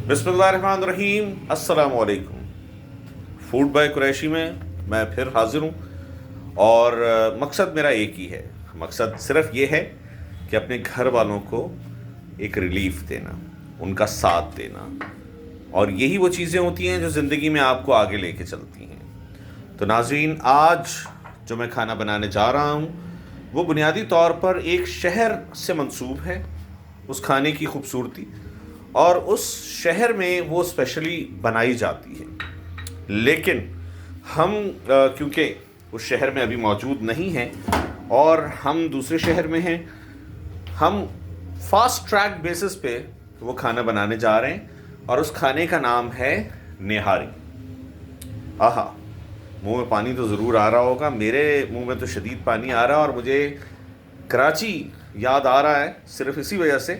बिस्मिल्लाहिर्रहमानिर्रहीम, अस्सलाम वालेकुम। फूड बाय कुरैशी में मैं फिर हाजिर हूँ और मकसद मेरा एक ही है। मकसद सिर्फ ये है कि अपने घर वालों को एक रिलीफ देना, उनका साथ देना, और यही वो चीज़ें होती हैं जो ज़िंदगी में आपको आगे लेके चलती हैं। तो नाज़रीन, आज जो मैं खाना बनाने जा रहा हूँ वो बुनियादी तौर पर एक शहर से मंसूब है, उस खाने की खूबसूरती, और उस शहर में वो स्पेशली बनाई जाती है। लेकिन हम क्योंकि उस शहर में अभी मौजूद नहीं हैं और हम दूसरे शहर में हैं, हम फास्ट ट्रैक बेसिस पे वो खाना बनाने जा रहे हैं और उस खाने का नाम है निहारी। आहा, मुंह में पानी तो ज़रूर आ रहा होगा। मेरे मुंह में तो शदीद पानी आ रहा है और मुझे कराची याद आ रहा है सिर्फ इसी वजह से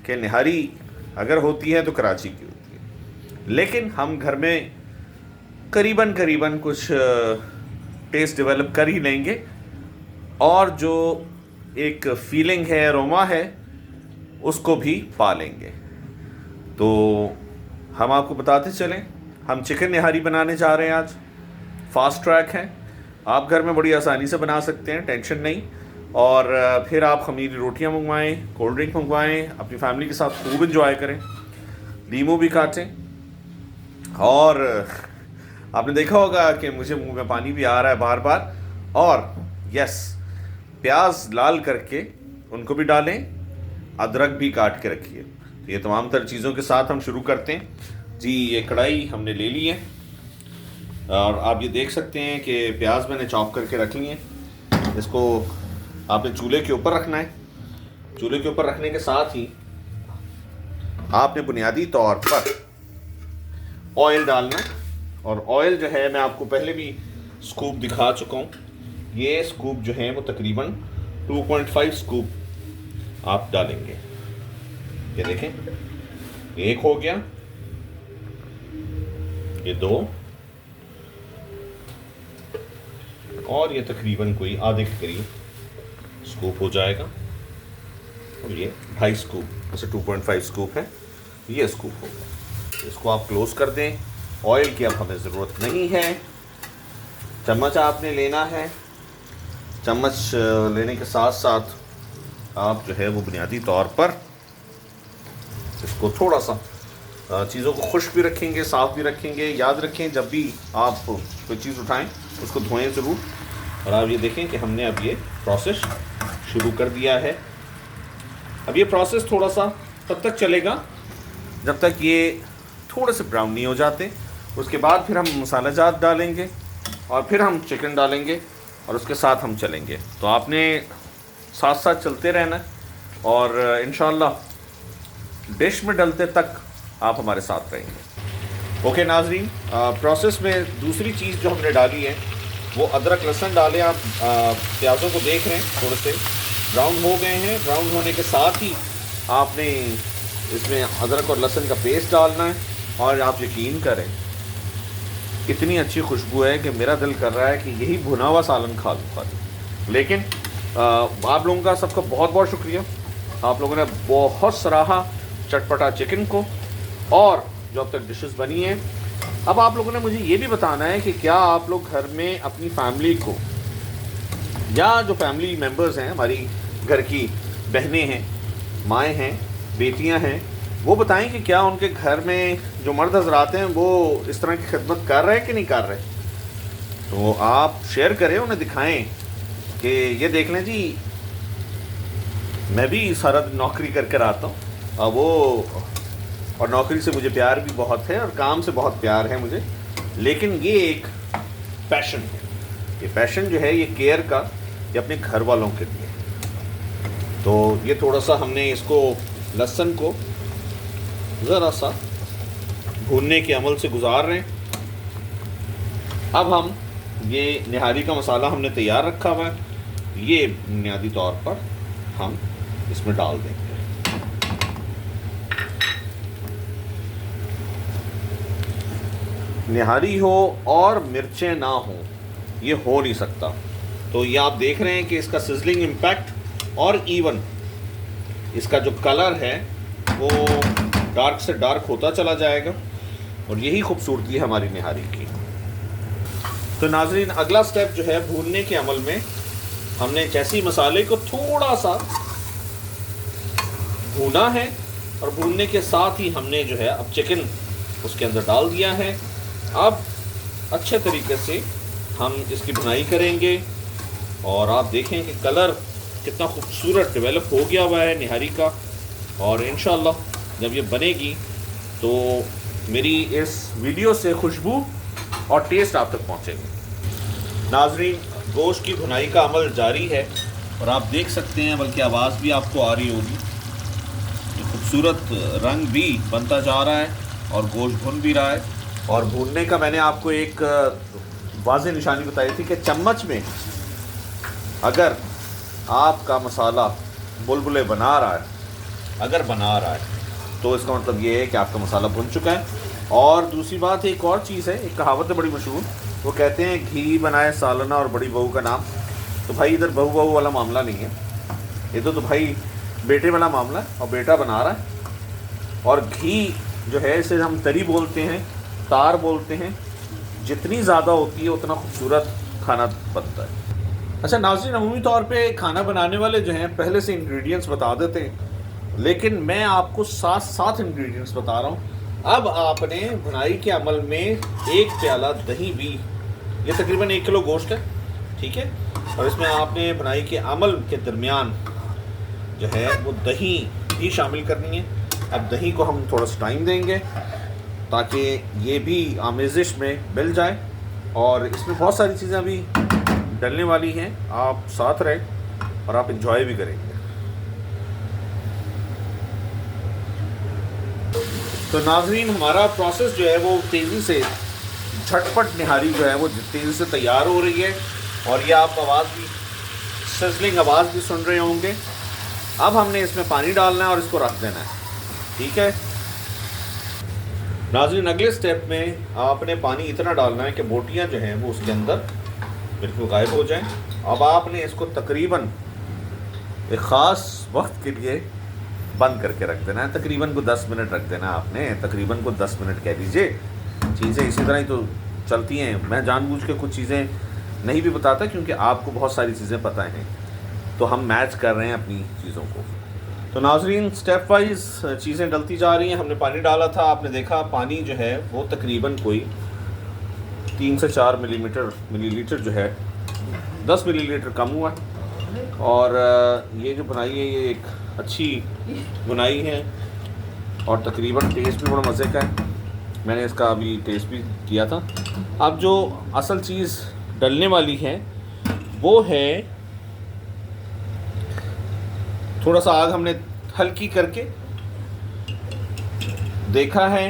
कि निहारी अगर होती है तो कराची की होती है। लेकिन हम घर में करीबन कुछ टेस्ट डेवलप कर ही लेंगे और जो एक फीलिंग है, अरोमा है, उसको भी पा लेंगे। तो हम आपको बताते चलें, हम चिकन निहारी बनाने जा रहे हैं आज। फास्ट ट्रैक है, आप घर में बड़ी आसानी से बना सकते हैं, टेंशन नहीं। और फिर आप खमीरी रोटियां मंगवाएं, कोल्ड ड्रिंक मंगवाएं, अपनी फैमिली के साथ खूब इंजॉय करें, लीमू भी काटें। और आपने देखा होगा कि मुझे मुंह में पानी भी आ रहा है बार बार। और यस, प्याज लाल करके उनको भी डालें, अदरक भी काट के रखिए। तो ये तमाम तर चीज़ों के साथ हम शुरू करते हैं जी। ये कढ़ाई हमने ले ली है और आप ये देख सकते हैं कि प्याज मैंने चॉप करके रख ली है। इसको आपने चूल्हे के ऊपर रखना है। चूल्हे के ऊपर रखने के साथ ही आपने बुनियादी तौर पर ऑयल डालना है। और ऑयल जो है, मैं आपको पहले भी स्कूप दिखा चुका हूँ। ये स्कूप जो है वो तकरीबन 2.5 स्कूप आप डालेंगे। ये देखें, एक हो गया, ये दो, और ये तकरीबन कोई आधे के करीब स्कूप हो जाएगा। और ये 2.5 स्कूप, जैसे 2.5 स्कूप है, ये स्कूप होगा। इसको आप क्लोज कर दें। ऑयल की अब हमें ज़रूरत नहीं है। चम्मच आपने लेना है। चम्मच लेने के साथ साथ आप जो है वो बुनियादी तौर पर इसको थोड़ा सा चीज़ों को खुश्क भी रखेंगे, साफ़ भी रखेंगे। याद रखें, जब भी आप कोई चीज़ उठाएं उसको धोएं ज़रूर। और आप ये देखें कि हमने अब ये प्रोसेस शुरू कर दिया है। अब ये प्रोसेस थोड़ा सा तब तक चलेगा जब तक ये थोड़े से ब्राउन नहीं हो जाते। उसके बाद फिर हम मसाला जात डालेंगे और फिर हम चिकन डालेंगे और उसके साथ हम चलेंगे। तो आपने साथ साथ चलते रहना है और इंशाल्लाह डिश में डलते तक आप हमारे साथ रहेंगे। ओके नाजरीन, प्रोसेस में दूसरी चीज़ जो हमने डाली है वो अदरक लहसुन डालें। आप प्याज़ों को देख रहे हैं थोड़े से ब्राउन हो गए हैं। ब्राउन होने के साथ ही आपने इसमें अदरक और लहसुन का पेस्ट डालना है। और आप यकीन करें, इतनी अच्छी खुशबू है कि मेरा दिल कर रहा है कि यही भुना हुआ सालन खा लूँ। लेकिन आप लोगों का सबका बहुत बहुत शुक्रिया। आप लोगों ने बहुत सराहा चटपटा चिकन को और जो अब तक डिशेस बनी हैं। अब आप लोगों ने मुझे ये भी बताना है कि क्या आप लोग घर में अपनी फैमिली को, या जो फैमिली मेम्बर्स हैं, हमारी घर की बहनें हैं, माएँ हैं, बेटियां हैं, वो बताएं कि क्या उनके घर में जो मर्द हजरात हैं वो इस तरह की खिदमत कर रहे हैं कि नहीं कर रहे। तो आप शेयर करें, उन्हें दिखाएं कि ये देख लें जी, मैं भी सारा दिन नौकरी कर आता हूँ वो, और नौकरी से मुझे प्यार भी बहुत है और काम से बहुत प्यार है मुझे। लेकिन ये एक पैशन है। ये पैशन जो है ये केयर का, ये अपने घर वालों के लिए। तो ये थोड़ा सा हमने इसको लहसुन को ज़रा सा भूनने के अमल से गुजार रहे हैं। अब हम ये निहारी का मसाला हमने तैयार रखा हुआ है, ये बुनियादी तौर पर हम इसमें डाल देंगे। निहारी हो और मिर्चें ना हो, ये हो नहीं सकता। तो ये आप देख रहे हैं कि इसका सिजलिंग इम्पैक्ट और इवन इसका जो कलर है वो डार्क से डार्क होता चला जाएगा और यही खूबसूरती है हमारी निहारी की। तो नाजरीन, अगला स्टेप जो है भूनने के अमल में, हमने जैसे ही मसाले को थोड़ा सा भूना है और भूनने के साथ ही हमने जो है अब चिकन उसके अंदर डाल दिया है। अब अच्छे तरीके से हम इसकी भुनाई करेंगे और आप देखें कि कलर कितना खूबसूरत डेवलप हो गया हुआ है निहारी का। और इंशाल्लाह जब ये बनेगी तो मेरी इस वीडियो से खुशबू और टेस्ट आप तक पहुँचेंगे। नाजरीन, गोश्त की भुनाई का अमल जारी है और आप देख सकते हैं, बल्कि आवाज़ भी आपको आ रही होगी, खूबसूरत रंग भी बनता जा रहा है और गोश्त भुन भी रहा है। और भूनने का मैंने आपको एक वाज़ेह निशानी बताई थी कि चम्मच में अगर आपका मसाला बुलबुले बना रहा है, अगर बना रहा है तो इसका मतलब ये है कि आपका मसाला भुन चुका है। और दूसरी बात, एक और चीज़ है, एक कहावत है बड़ी मशहूर, वो कहते हैं घी बनाए सालना और बड़ी बहू का नाम। तो भाई इधर बहू बहू वाला मामला नहीं है, ये तो भाई बेटे वाला मामला है और बेटा बना रहा है। और घी जो है इसे हम तरी बोलते हैं, तार बोलते हैं, जितनी ज़्यादा होती है उतना खूबसूरत खाना बनता है। अच्छा नाज़रीन, अमूमी तौर पे खाना बनाने वाले जो हैं पहले से इंग्रेडिएंट्स बता देते हैं, लेकिन मैं आपको साथ इंग्रेडिएंट्स बता रहा हूँ। अब आपने भुनाई के अमल में 1 प्याला दही भी, ये तकरीबन 1 किलो गोश्त है, ठीक है, और इसमें आपने भुनाई के अमल के दरमियान जो है वो दही भी शामिल करनी है। अब दही को हम थोड़ा सा टाइम देंगे ताकि ये भी आमेज़िश में मिल जाए, और इसमें बहुत सारी चीज़ें अभी डलने वाली हैं। आप साथ रहें और आप इंजॉय भी करेंगे। तो नाजरीन, हमारा प्रोसेस जो है वो तेज़ी से, झटपट निहारी जो है वो तेज़ी से तैयार हो रही है और ये आप आवाज़ भी, सिजलिंग आवाज़ भी सुन रहे होंगे। अब हमने इसमें पानी डालना है और इसको रख देना है, ठीक है नाज़रीन। अगले स्टेप में आपने पानी इतना डालना है कि बोटियां जो हैं वो उसके अंदर बिल्कुल गायब हो जाएं। अब आपने इसको तकरीबन एक ख़ास वक्त के लिए बंद करके रख देना है। तकरीबन को 10 मिनट रख देना है आपने, तकरीबन को 10 मिनट कह दीजिए। चीज़ें इसी तरह ही तो चलती हैं। मैं जानबूझ के कुछ चीज़ें नहीं भी बताता क्योंकि आपको बहुत सारी चीज़ें पता हैं, तो हम मैच कर रहे हैं अपनी चीज़ों को। तो नाजरीन, स्टेप वाइज चीज़ें डलती जा रही हैं। हमने पानी डाला था, आपने देखा पानी जो है वो तकरीबन कोई 3 से 4 मिलीलीटर जो है, 10 मिलीलीटर कम हुआ। और ये जो बुनाई है ये एक अच्छी बुनाई है और तकरीबन टेस्ट भी बड़ा मज़े का है। मैंने इसका अभी टेस्ट भी किया था। अब जो असल चीज़ डलने वाली है वो है, थोड़ा सा आग हमने हल्की करके देखा है,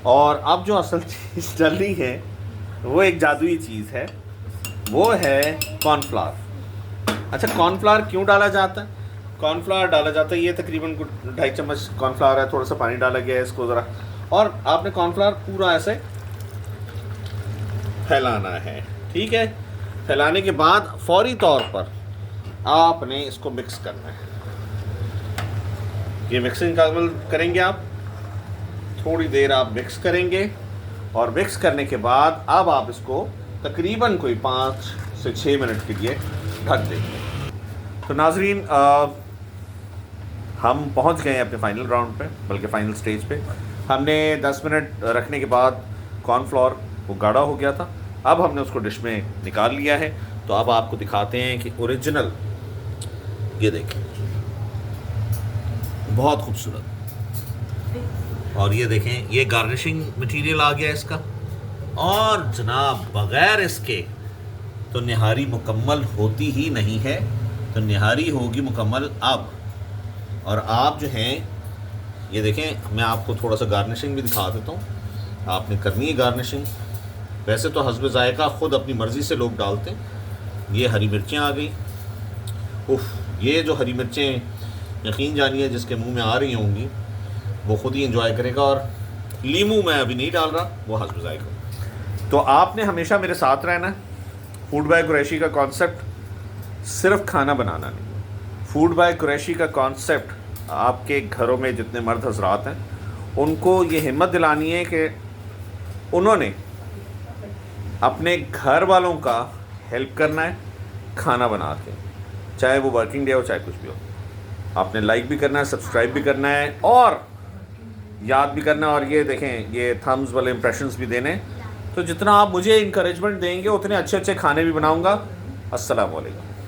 और अब जो असल चीज़ डल रही है वो एक जादुई चीज़ है, वो है कॉर्नफ्लावर। अच्छा, कॉर्नफ्लावर क्यों डाला जाता है? कॉर्नफ्लावर डाला जाता है, ये तकरीबन 2.5 चम्मच कॉर्नफ्लावर है, थोड़ा सा पानी डाला गया है इसको ज़रा, और आपने कॉर्नफ्लावर पूरा ऐसे फैलाना है, ठीक है। फैलाने के बाद फौरी तौर पर आपने इसको मिक्स करना है। ये मिक्सिंग का अमल करेंगे आप, थोड़ी देर आप मिक्स करेंगे और मिक्स करने के बाद अब आप इसको तकरीबन कोई 5 से 6 मिनट के लिए ढक देंगे। तो नाजरीन, हम पहुंच गए हैं अपने फाइनल राउंड पे, बल्कि फ़ाइनल स्टेज पे। हमने 10 मिनट रखने के बाद कॉर्नफ्लोर वो गाढ़ा हो गया था। अब हमने उसको डिश में निकाल लिया है। तो अब आपको दिखाते हैं कि ओरिजिनल, ये देखें, बहुत खूबसूरत, और ये देखें ये गार्निशिंग मटेरियल आ गया इसका, और जनाब बग़ैर इसके तो निहारी मुकम्मल होती ही नहीं है। तो निहारी होगी मुकम्मल अब। और आप जो हैं ये देखें, मैं आपको थोड़ा सा गार्निशिंग भी दिखा देता हूँ। आपने करनी है गार्निशिंग, वैसे तो हस्ब ज़ायक़ा ख़ुद अपनी मर्ज़ी से लोग डालते हैं। ये हरी मिर्चें आ गई, उफ़, ये जो हरी मिर्चें यकीन जानिए जिसके मुंह में आ रही होंगी वो ख़ुद ही एंजॉय करेगा। और लीमू मैं अभी नहीं डाल रहा, वो हस्ब ज़ायक़ा। तो आपने हमेशा मेरे साथ रहना है। फूड बाय कुरैशी का कॉन्सेप्ट सिर्फ खाना बनाना नहीं, फूड बाय कुरैशी का कॉन्सेप्ट आपके घरों में जितने मर्द हजरात हैं उनको ये हिम्मत दिलानी है कि उन्होंने अपने घर वालों का हेल्प करना है खाना बना के, चाहे वो वर्किंग डे हो चाहे कुछ भी हो। आपने लाइक भी करना है, सब्सक्राइब भी करना है और याद भी करना है। और ये देखें, ये थम्स वाले इंप्रेशंस भी देने। तो जितना आप मुझे इंकरेजमेंट देंगे उतने अच्छे अच्छे खाने भी बनाऊंगा। अस्सलाम वालेकुम।